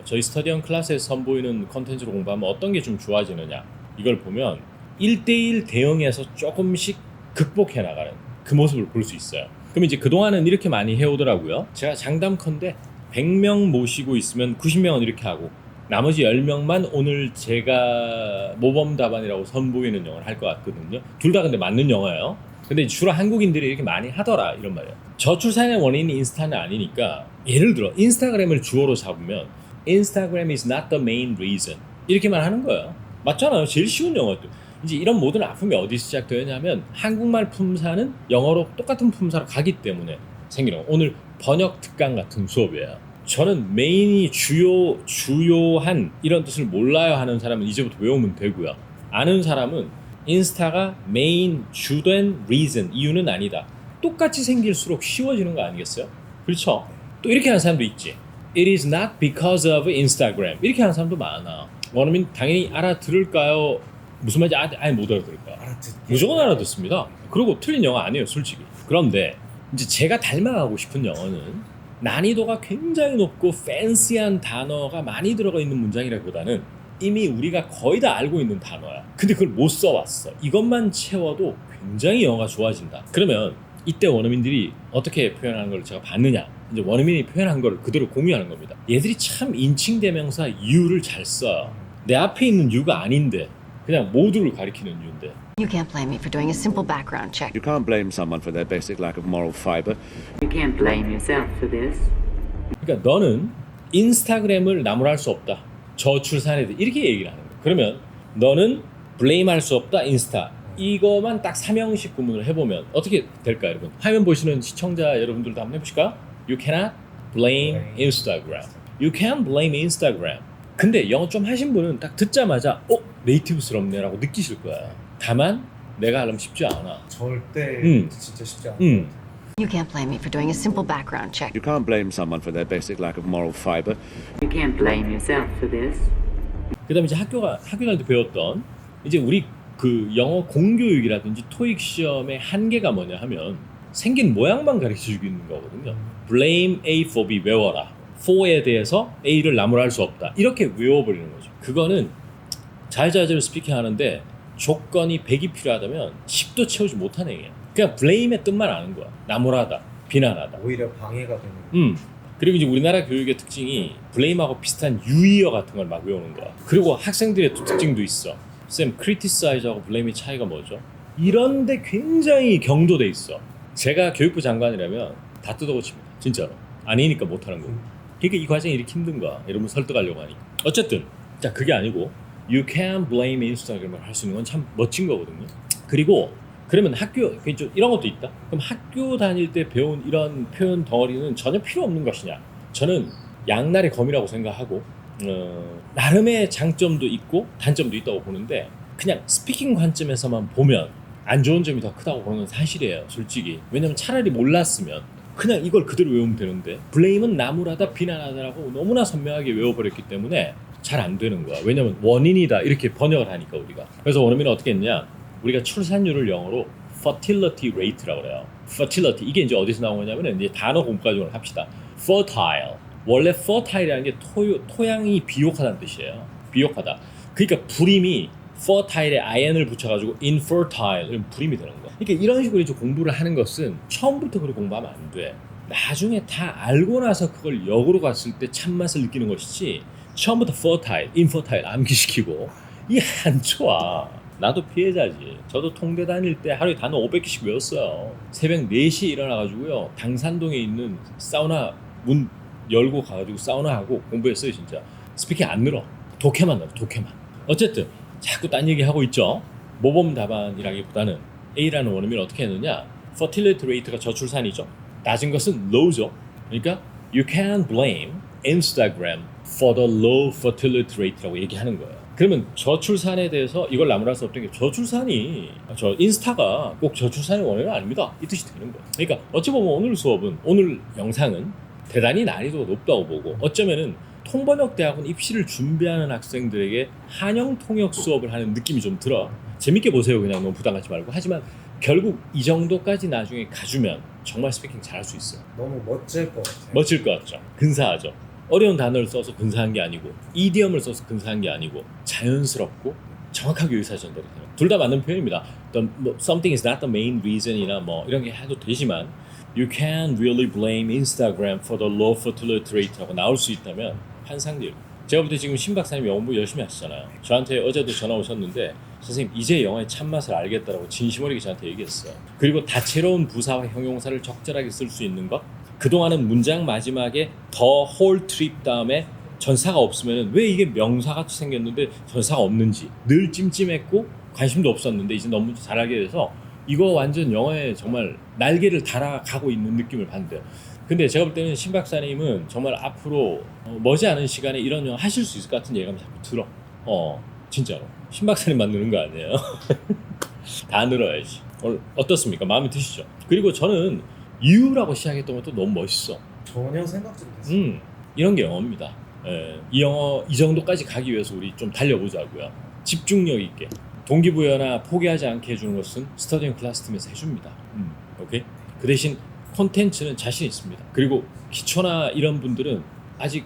저희 스터디언 클래스에서 선보이는 컨텐츠로 공부하면 어떤 게 좀 좋아지느냐 이걸 보면 1대1 대응에서 조금씩 극복해 나가는 그 모습을 볼 수 있어요. 그럼 이제 그동안은 이렇게 많이 해오더라고요. 제가 장담컨대 100명 모시고 있으면 90명은 이렇게 하고 나머지 10명만 오늘 제가 모범 답안이라고 선보이는 영어를 할 것 같거든요. 둘 다 근데 맞는 영어예요. 근데 주로 한국인들이 이렇게 많이 하더라 이런 말이에요. 저출산의 원인이 인스타는 아니니까 예를 들어 인스타그램을 주어로 잡으면 Instagram is not the main reason 이렇게만 하는 거예요. 맞잖아요. 제일 쉬운 영어도. 이제 이런 모든 아픔이 어디서 시작되냐면 한국말 품사는 영어로 똑같은 품사로 가기 때문에 생기는 거. 오늘 번역 특강 같은 수업이에요. 저는 메인이 주요한 이런 뜻을 몰라요 하는 사람은 이제부터 외우면 되고요. 아는 사람은 인스타가 메인 주된 reason 이유는 아니다. 똑같이 생길수록 쉬워지는 거 아니겠어요? 그렇죠? 또 이렇게 하는 사람도 있지. It is not because of Instagram 이렇게 하는 사람도 많아. 원어민 당연히 알아들을까요? 무슨 말인지 아예 못 알아들을 거야.
알아듣기.
무조건 알아듣습니다. 그리고 틀린 영어 아니에요, 솔직히. 그런데 이제 제가 닮아가고 싶은 영어는 난이도가 굉장히 높고 팬시한 단어가 많이 들어가 있는 문장이라기보다는 이미 우리가 거의 다 알고 있는 단어야. 근데 그걸 못 써왔어. 이것만 채워도 굉장히 영어가 좋아진다. 그러면 이때 원어민들이 어떻게 표현하는 걸 제가 봤느냐. 이제 원어민이 표현한 걸 그대로 공유하는 겁니다. 얘들이 참 인칭대명사 you를 잘 써요. 내 앞에 있는 you가 아닌데 그냥 모두를 가리키는 you인데
You can't blame me for doing a simple background check.
You can't blame someone for their basic lack of moral fiber.
You can't blame yourself for this.
그러니까 너는 인스타그램을 나무랄 수 없다. 저출산에 대해 이렇게 얘기를 하는 거야. 그러면 너는 블레임할 수 없다 인스타. 이거만 딱 삼형식 구문을 해보면 어떻게 될까요, 여러분? 화면 보시는 시청자 여러분들도 한번 해보실까? You cannot blame Instagram. You can't blame Instagram. 근데 영어 좀 하신 분은 딱 듣자마자 네이티브스럽네라고 느끼실 거야. 다만 내가 하려면 쉽지 않아.
절대 진짜 쉽지 않아.
You can't blame me for doing a simple background check.
You can't blame someone for their basic lack of moral fiber.
You can't blame yourself for this.
그다음에 이제 학교 다닐 때 배웠던 이제 우리 그 영어 공교육이라든지 토익 시험의 한계가 뭐냐 하면 생긴 모양만 가르쳐 주는 거거든요. Blame A for B 외워라. for에 대해서 A를 나무랄 수 없다. 이렇게 외워버리는 거죠. 그거는 자유자재로 스피킹 하는데 조건이 100이 필요하다면 10도 채우지 못하는 얘기야. 그냥 blame의 뜻만 아는 거야. 나무라다, 비난하다.
오히려 방해가 되는.
그리고 이제 우리나라 교육의 특징이 blame하고 비슷한 유의어 같은 걸 막 외우는 거야. 그리고 학생들의 또 특징도 있어. 쌤, criticize하고 blame의 차이가 뭐죠? 이런데 굉장히 경도돼 있어. 제가 교육부 장관이라면 다 뜯어고칩니다. 진짜로. 아니니까 못하는 거고. 그러니까 이 과정이 이렇게 힘든 거야. 여러분 설득하려고 하니까. 어쨌든 자 그게 아니고 You can blame Instagram을 할 수 있는 건 참 멋진 거거든요. 그리고 그러면 학교 좀 이런 것도 있다. 그럼 학교 다닐 때 배운 이런 표현 덩어리는 전혀 필요 없는 것이냐? 저는 양날의 검이라고 생각하고 나름의 장점도 있고 단점도 있다고 보는데 그냥 스피킹 관점에서만 보면 안 좋은 점이 더 크다고 보는 건 사실이에요. 솔직히. 왜냐면 차라리 몰랐으면 그냥 이걸 그대로 외우면 되는데 블레임은 나무라다 비난하다라고 너무나 선명하게 외워버렸기 때문에 잘 안 되는 거야. 왜냐면 원인이다 이렇게 번역을 하니까 우리가. 그래서 원어민은 어떻게 했냐? 우리가 출산율을 영어로 fertility rate라고 그래요. fertility 이게 이제 어디서 나온 거냐면 이제 단어 공부까지 오늘 합시다. fertile 원래 fertile이라는 게 토양이 비옥하다는 뜻이에요. 비옥하다. 그러니까 불임이 fertile에 in을 붙여가지고 infertile 이런 불임이 되는 거야. 그러니까 이런 식으로 이제 공부를 하는 것은 처음부터 그렇게 공부하면 안 돼. 나중에 다 알고 나서 그걸 역으로 갔을 때 참맛을 느끼는 것이지 처음부터 fertile, infertile 암기시키고 이게 안 좋아. 나도 피해자지. 저도 통대 다닐 때 하루에 단어 500개씩 외웠어요. 새벽 4시에 일어나가지고요. 당산동에 있는 사우나 문 열고 가가지고 사우나하고 공부했어요 진짜. 스피킹 안 늘어. 독해만 늘어. 독해만. 어쨌든 자꾸 딴 얘기하고 있죠. 모범 답안이라기보다는 A라는 원어민을 어떻게 했느냐. fertility rate가 저출산이죠. 낮은 것은 low죠. 그러니까 you can blame Instagram for the low fertility rate라고 얘기하는 거예요. 그러면 저출산에 대해서 이걸 나무랄 수 없던 게 저출산이 저 인스타가 꼭 저출산의 원인은 아닙니다. 이 뜻이 되는 거예요. 그러니까 어찌 보면 오늘 영상은 대단히 난이도가 높다고 보고 어쩌면은 통번역대학원 입시를 준비하는 학생들에게 한영통역 수업을 하는 느낌이 좀 들어. 재밌게 보세요. 그냥 너무 부담 갖지 말고. 하지만 결국 이 정도까지 나중에 가주면 정말 스피킹 잘할 수 있어요.
너무 멋질 것 같아요.
멋질 것 같죠. 근사하죠. 어려운 단어를 써서 근사한 게 아니고 이디엄을 써서 근사한 게 아니고 자연스럽고 정확하게 의사전달이 돼요. 둘 다 맞는 표현입니다. Something is not the main reason이나 뭐 이런 게 해도 되지만 You can really blame Instagram for the low fertility rate라고 나올 수 있다면 환상적. 제가 볼 때 지금 신 박사님 영어 공부 열심히 하시잖아요. 저한테 어제도 전화 오셨는데 선생님 이제 영어의 참맛을 알겠다라고 진심 어리게 저한테 얘기했어요. 그리고 다채로운 부사와 형용사를 적절하게 쓸 수 있는 것. 그동안은 문장 마지막에 the whole trip 다음에 전사가 없으면 왜 이게 명사같이 생겼는데 전사가 없는지 늘 찜찜했고 관심도 없었는데 이제 너무 잘 알게 돼서 이거 완전 영어에 정말 날개를 달아가고 있는 느낌을 받는데요. 근데 제가 볼 때는 신 박사님은 정말 앞으로 머지않은 시간에 이런 영어 하실 수 있을 것 같은 예감이 자꾸 들어. 진짜로. 신 박사님만 느는 거 아니에요. 다 늘어야지. 오늘 어떻습니까? 마음에 드시죠? 그리고 저는 you라고 시작했던 것도 너무 멋있어.
전혀 생각지 못했어요.
이런 게 영어입니다. 이 영어 이 정도까지 가기 위해서 우리 좀 달려보자고요. 집중력 있게. 동기부여나 포기하지 않게 해주는 것은 스터디언 클래스 팀에서 해줍니다. 오케이? 그 대신 콘텐츠는 자신 있습니다. 그리고 기초나 이런 분들은 아직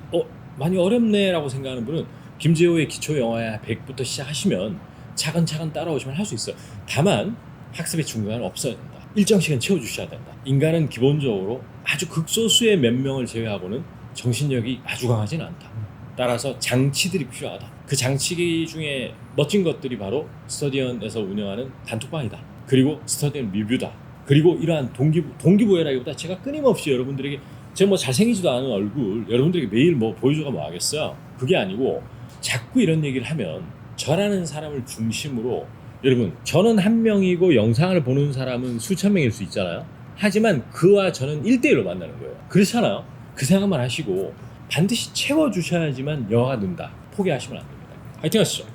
많이 어렵네 라고 생각하는 분은 김재호의 기초 영어야 100부터 시작하시면 차근차근 따라오시면 할 수 있어요. 다만 학습의 중간은 없어야 된다. 일정 시간 채워주셔야 된다. 인간은 기본적으로 아주 극소수의 몇 명을 제외하고는 정신력이 아주 강하지는 않다. 따라서 장치들이 필요하다. 그 장치 중에 멋진 것들이 바로 스터디언에서 운영하는 단톡방이다. 그리고 스터디언 리뷰다. 그리고 이러한 동기부여라기보다 제가 끊임없이 여러분들에게 제가 뭐 잘생기지도 않은 얼굴 여러분들에게 매일 뭐 보여주가 뭐 하겠어요. 그게 아니고 자꾸 이런 얘기를 하면 저라는 사람을 중심으로 여러분 저는 한 명이고 영상을 보는 사람은 수천 명일 수 있잖아요. 하지만 그와 저는 1대1로 만나는 거예요. 그렇잖아요. 그 생각만 하시고 반드시 채워주셔야지만 영화가 는다. 포기하시면 안 됩니다. 화이팅 하시죠.